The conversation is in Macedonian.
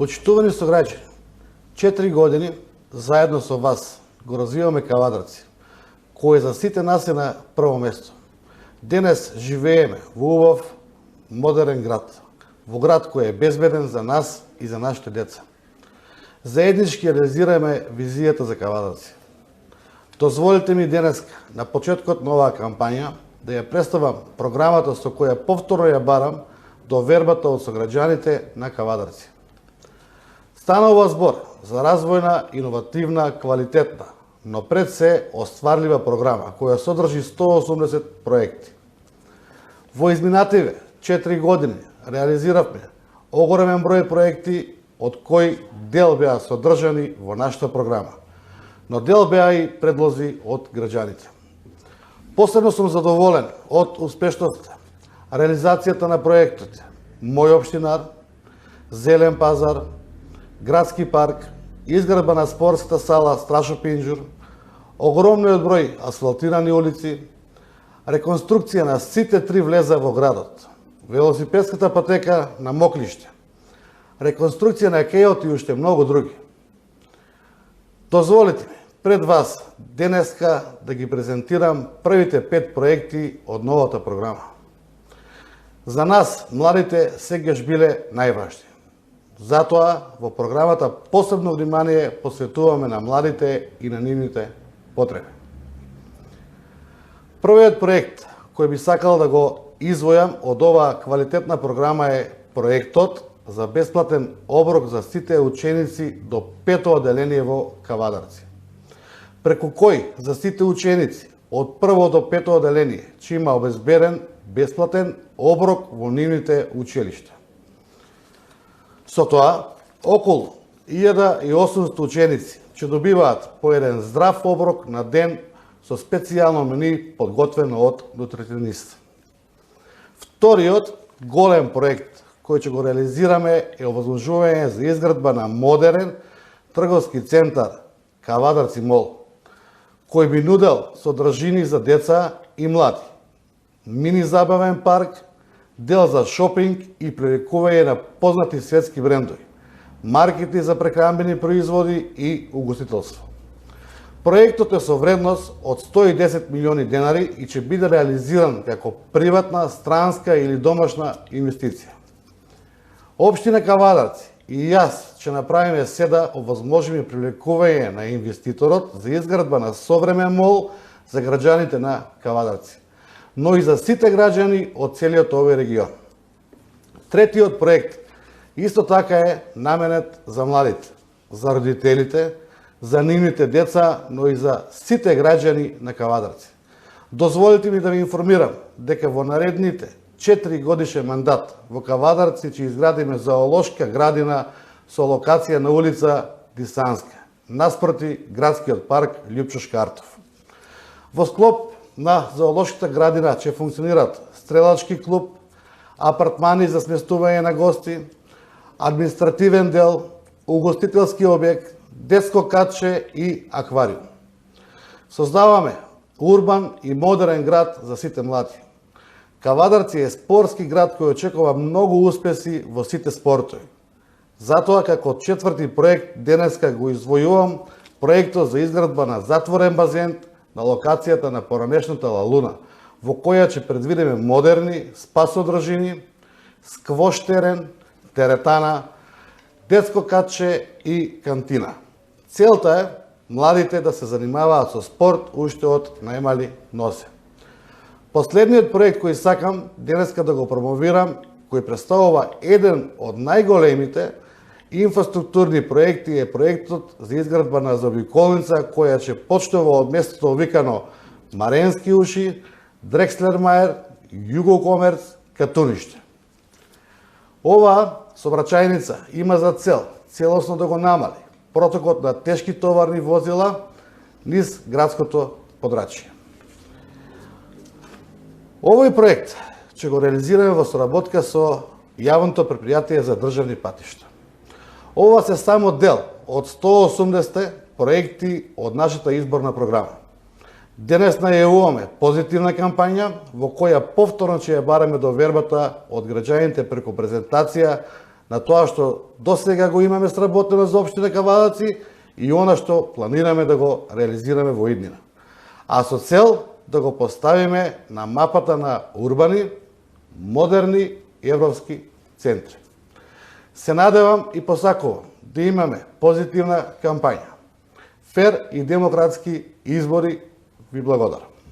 Почитувани сограѓани, 4 години заедно со вас го развиваме Кавадарци, кој за сите нас е на прво место. Денес живееме во убав, модерен град, во град кој е безбеден за нас и за нашите деца. Заеднички реализираме визијата за Кавадарци. Дозволите ми денес, на почеткот на оваа кампања, да ја представам програмата со која повторно ја барам довербата од сограѓаните на Кавадарци. Станува збор за развојна, иновативна, квалитетна, но пред се остварлива програма која содржи 180 проекти. Во изминативе 4 години реализиравме огромен број проекти, од кои дел беа содржани во нашата програма, но дел беа и предлози од граѓаните. Посебно сум задоволен од успешноста, реализацијата на проектите Мој општинар, Зелен пазар, Градски парк, изградба на спортската сала Страшо Пинџур, огромниот број асфалтирани улици, реконструкција на сите 3 влеза во градот, велосипедската патека на Моклиште, реконструкција на кејот и уште многу други. Дозволите ми пред вас денеска да ги презентирам првите 5 проекти од новата програма. За нас, младите, сегаш биле најважни. Затоа, во програмата посебно внимание посветуваме на младите и на нивните потреби. Првиот проект кој би сакал да го извојам од оваа квалитетна програма е проектот за бесплатен оброк за сите ученици до 5-то одделение во Кавадарци. Преку кој за сите ученици од 1-во до 5-то одделение ќе има обезбеден бесплатен оброк во нивните училишта. Со тоа, околу 1800 ученици ќе добиваат по еден здрав оброк на ден со специјално мени подготвено од нутриционист. Вториот голем проект кој ќе го реализираме е овозможување за изградба на модерен трговски центар Кавадарци мол, кој би нудел содржини за деца и млади, мини забавен парк, дел за шопинг и привлекување на познати светски брендови, маркети за прехранбени производи и угостителство. Проектот е со вредност од 110 милиони денари и ќе биде реализиран како приватна, странска или домашна инвестиција. Општина Кавадарци и јас ќе направиме се да овозможиме привлекување на инвеститорот за изградба на современ мол за граѓаните на Кавадарци, но и за сите граѓани од целиот овој регион. Третиот проект исто така е наменет за младите, за родителите, за нивните деца, но и за сите граѓани на Кавадарци. Дозволите ми да ви информирам дека во наредните 4 годишен мандат во Кавадарци ќе изградиме зоолошка градина со локација на улица Дисанска, наспроти градскиот парк Љупчо Шкартов. Во склоп на зоолошката градина ќе функционират стрелачки клуб, апартмани за сместување на гости, административен дел, угостителски објект, детско катче и аквариум. Создаваме урбан и модерен град за сите млади. Кавадарци е спортски град кој очекува многу успеси во сите спортови. Затоа, како четврти проект, денеска го извојувам проектот за изградба на затворен базен на локацијата на поранешната Лалуна, во која ќе предвидиме модерни спа содржини, сквош терен, теретана, детско катче и кантина. Целта е младите да се занимаваат со спорт уште од најмали нозе. Последниот проект кој сакам денеска да го промовирам, кој представува еден од најголемите инфраструктурни проекти, е проектот за изградба на заобиколница која ќе почнува од местото викано Маренски уши, Дрекслермајер, Југокомерц, Катуниште. Оваа сообраќајница има за цел целосно да го намали протокот на тешки товарни возила низ градското подрачје. Овој проект ќе го реализираме во соработка со јавното претпријатие за државни патишта. Ова се само дел од 180 проекти од нашата изборна програма. Денес најавуваме позитивна кампања во која повторно ќе ја бараме довербата од граѓаните преку презентација на тоа што досега го имаме сработено за општина Кавадаци и она што планираме да го реализираме во иднина. А со цел да го поставиме на мапата на урбани, модерни европски центри. Се надевам и посакувам да имаме позитивна кампања. Фер и демократски избори. Ви благодарам.